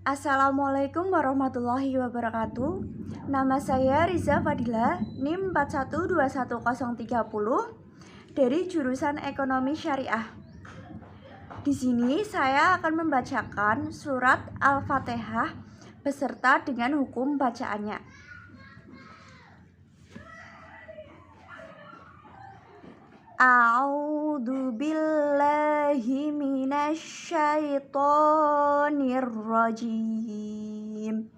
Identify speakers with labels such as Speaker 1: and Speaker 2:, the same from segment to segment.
Speaker 1: Assalamualaikum warahmatullahi wabarakatuh. Nama saya Riza Fadila, NIM 412130 dari jurusan Ekonomi Syariah. Di sini saya akan membacakan surat Al-Fatihah beserta dengan hukum bacaannya. A'udzu billahi minasyaitonir rajim.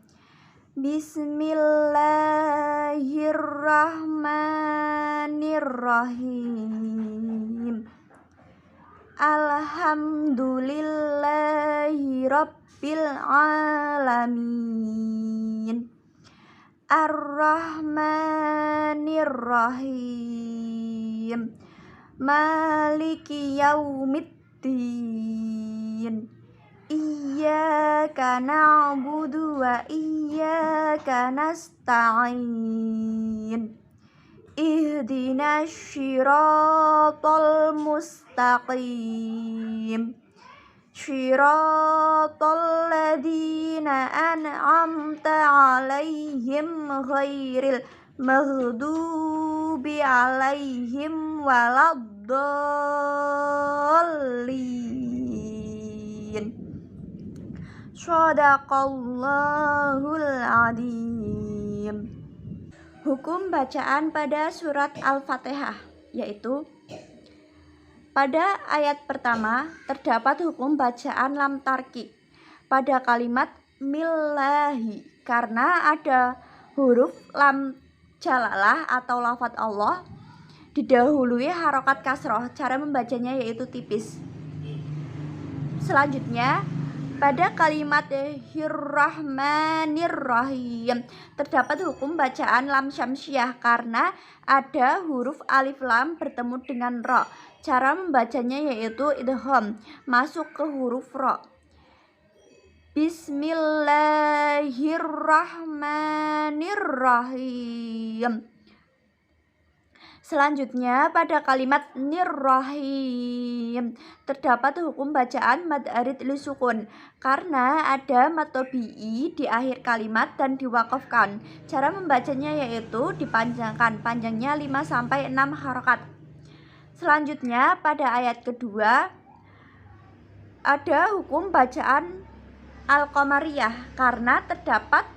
Speaker 1: Bismillahirrahmanirrahim. Alhamdulillahi rabbil alamin. Ar-Rahmanirrahim. Maliki yaumiddin. Iyyaka na'budu wa iyyaka nasta'in. Ihdinas syiratal mustaqim. Syiratal ladzina an'amta 'alaihim ghairil maghdubi 'alaihim waladdallin. Shadaqallahul adzim. Hukum bacaan pada surat Al-Fatihah, yaitu pada ayat pertama terdapat hukum bacaan lam tarki pada kalimat millahi karena ada huruf lam jalalah atau lafadz Allah didahului harokat kasroh. Cara membacanya yaitu tipis. Selanjutnya pada kalimat Rahmanirrahim terdapat hukum bacaan lam syamsiah karena ada huruf alif lam bertemu dengan ro. Cara membacanya yaitu idgham masuk ke huruf ro. Bismillahirrahmanirrahim. Selanjutnya pada kalimat nirrahim terdapat hukum bacaan mad arid li sukun karena ada mad tabi'i di akhir kalimat dan diwaqafkan. Cara membacanya yaitu dipanjangkan, panjangnya 5-6 harokat. Selanjutnya pada ayat kedua ada hukum bacaan al-qamariyah karena terdapat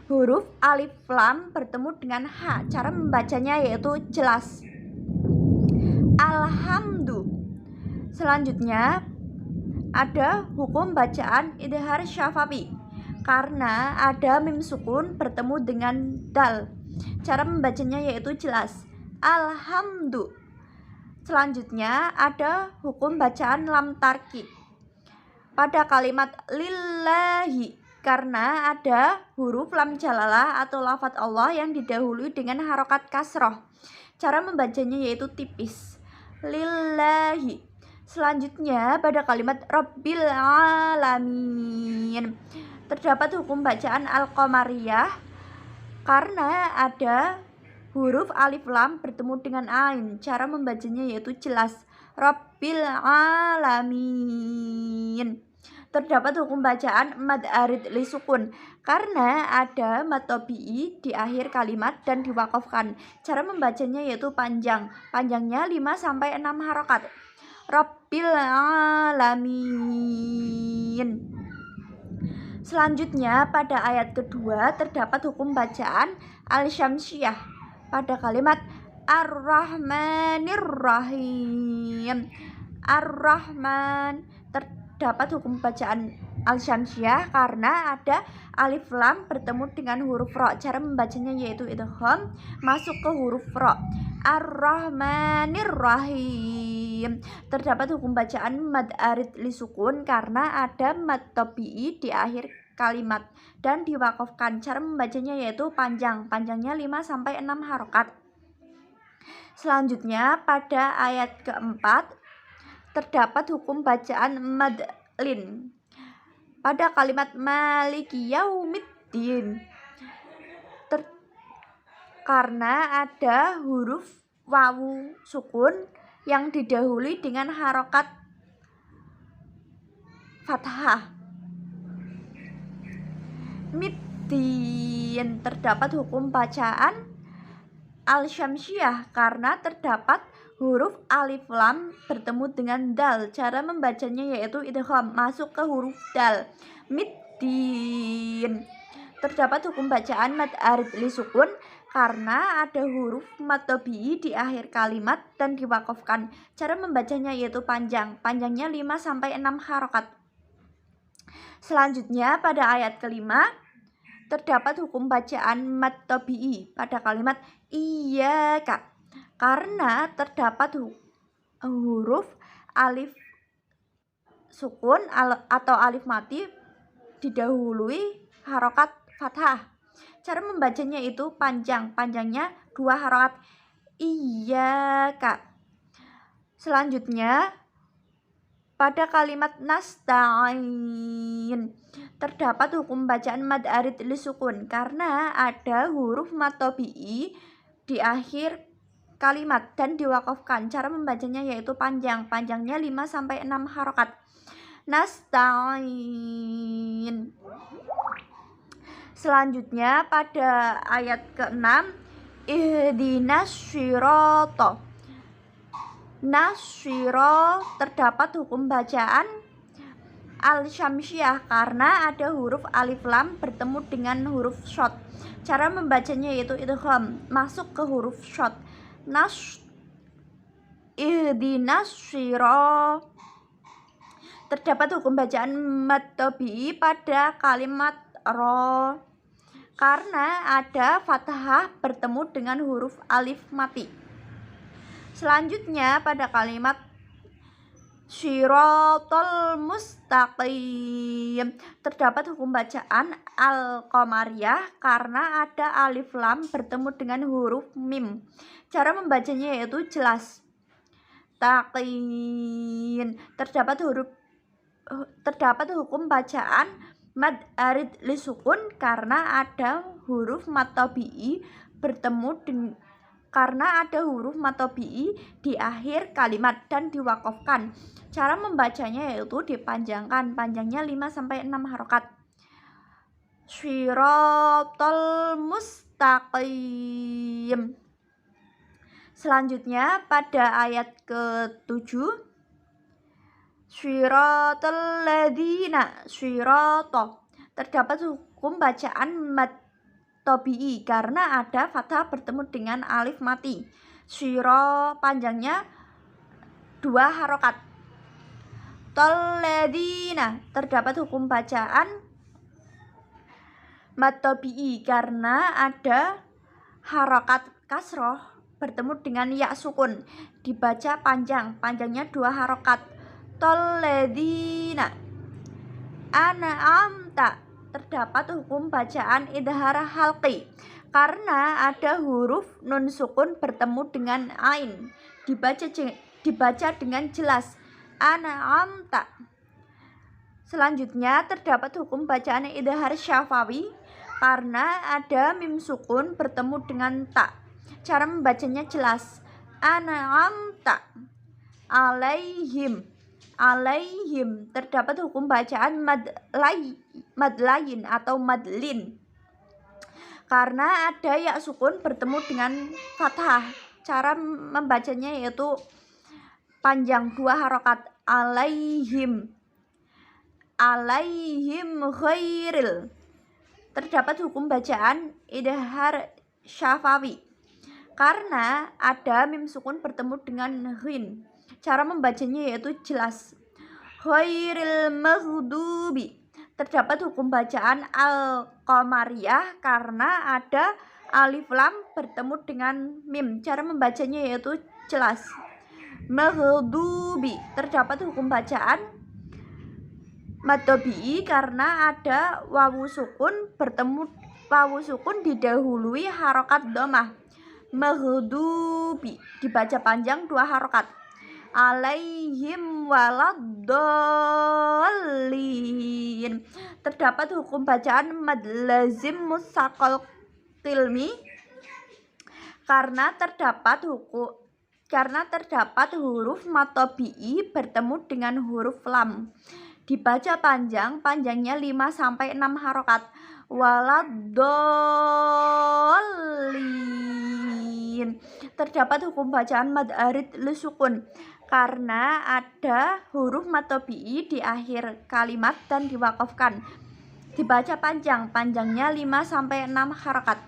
Speaker 1: huruf alif lam bertemu dengan ha. Cara membacanya yaitu jelas. Alhamdu. Selanjutnya ada hukum bacaan idhar syafawi karena ada mim sukun bertemu dengan dal. Cara membacanya yaitu jelas. Alhamdu. Selanjutnya ada hukum bacaan lam tarki pada kalimat lillahi karena ada huruf lam jalalah atau lafadz Allah yang didahului dengan harokat kasroh. Cara membacanya yaitu tipis. Lillahi. Selanjutnya pada kalimat Rabbil alamin terdapat hukum bacaan al-qamariyah karena ada huruf alif lam bertemu dengan ain. Cara membacanya yaitu jelas. Rabbil alamin. Terdapat hukum bacaan mad arid li sukun karena ada mad tabi'i di akhir kalimat dan diwaqafkan. Cara membacanya yaitu panjang, panjangnya 5-6 harokat. Rabbil alamin. Selanjutnya pada ayat kedua terdapat hukum bacaan al-syamsiyah pada kalimat ar-rahmanirrahim. Ar-rahman. Terdapat hukum bacaan al-syamsiyah karena ada alif lam bertemu dengan huruf ro. Cara membacanya yaitu idgham masuk ke huruf ro. Ar-rahmanirrahim. Terdapat hukum bacaan mad arid li sukun karena ada mad tabi'i di akhir kalimat dan diwaqafkan. Cara membacanya yaitu panjang, panjangnya 5-6 harokat. Selanjutnya pada ayat keempat terdapat hukum bacaan mad lin pada kalimat maliki yaumiddin karena ada huruf wawu sukun yang didahului dengan harokat fathah. Middin. Terdapat hukum bacaan al-syamsiyah karena terdapat huruf alif lam bertemu dengan dal. Cara membacanya yaitu idgham masuk ke huruf dal. Middin. Terdapat hukum bacaan mad arid li sukun karena ada huruf mad tabi'i di akhir kalimat dan diwakafkan. Cara membacanya yaitu panjang. Panjangnya 5-6 harokat. Selanjutnya pada ayat kelima terdapat hukum bacaan mad tabi'i pada kalimat iyyaka karena terdapat huruf alif sukun atau alif mati didahului harokat fathah. Cara membacanya itu panjang. Panjangnya 2 harokat. Iyyaka. Selanjutnya pada kalimat nasta'in terdapat hukum bacaan mad arid li sukun karena ada huruf mad tabi'i di akhir kalimat dan diwakafkan. Cara membacanya yaitu panjang. Panjangnya 5-6 harokat. Nasta'in. Selanjutnya pada ayat ke-6 ihdinas syirata. Nasyiro terdapat hukum bacaan al-syamsiyah karena ada huruf alif lam bertemu dengan huruf shad. Cara membacanya yaitu idgham masuk ke huruf shad. Ihdinas syira. Terdapat hukum bacaan mad tabi'i pada kalimat ro karena ada fathah bertemu dengan huruf alif mati. Selanjutnya pada kalimat syiratal mustaqim terdapat hukum bacaan al-qamariyah karena ada alif lam bertemu dengan huruf mim. Cara membacanya yaitu jelas. Taqin. Terdapat hukum bacaan mad arid li sukun karena ada huruf mad tabi'i di akhir kalimat dan diwakafkan. Cara membacanya yaitu dipanjangkan. Panjangnya 5-6 harokat. Syiratal mustaqim. Selanjutnya pada ayat ke-7 syiratal ladzina syirata terdapat hukum bacaan mad tabi'i karena ada fathah bertemu dengan alif mati. Syiro panjangnya 2 harokat. Talladzina terdapat hukum bacaan mad tabi'i karena ada harokat kasroh bertemu dengan ya sukun. Dibaca panjang. Panjangnya 2 harokat. Talladzina an'amta terdapat hukum bacaan idhar halqi karena ada huruf nun sukun bertemu dengan ain. Dibaca dengan jelas. An'amta. Selanjutnya terdapat hukum bacaan idhar syafawi karena ada mim sukun bertemu dengan ta. Cara membacanya jelas. An'amta alaihim. Alaihim. Terdapat hukum bacaan madlayin atau madlin karena ada ya sukun bertemu dengan fathah. Cara membacanya yaitu panjang 2 harokat. Alaihim. Alaihim khairil. Terdapat hukum bacaan idhar syafawi karena ada mim sukun bertemu dengan ghin. Cara membacanya yaitu jelas. Khairil maghdubi. Terdapat hukum bacaan al-qamariyah karena ada alif lam bertemu dengan mim. Cara membacanya yaitu jelas. Maghdubi. Terdapat hukum bacaan mad tabi'i karena ada wawu sukun didahului harokat dhammah. Maghdubi. Dibaca panjang 2 harokat. Alaihim waladdallin. Terdapat hukum bacaan mad lazim mutsaqal tilmi karena terdapat huruf mad tabi'i bertemu dengan huruf lam. Dibaca panjang, panjangnya 5-6 harokat. Waladhdallin. Terdapat hukum bacaan mad arid lisukun karena ada huruf mad tabi'i di akhir kalimat dan diwakafkan. Dibaca panjang, panjangnya 5-6 harokat.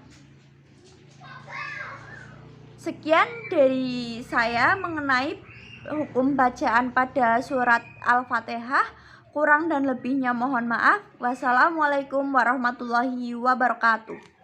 Speaker 1: Sekian dari saya mengenai hukum bacaan pada surat Al-Fatihah. Kurang dan lebihnya mohon maaf. Wassalamualaikum warahmatullahi wabarakatuh.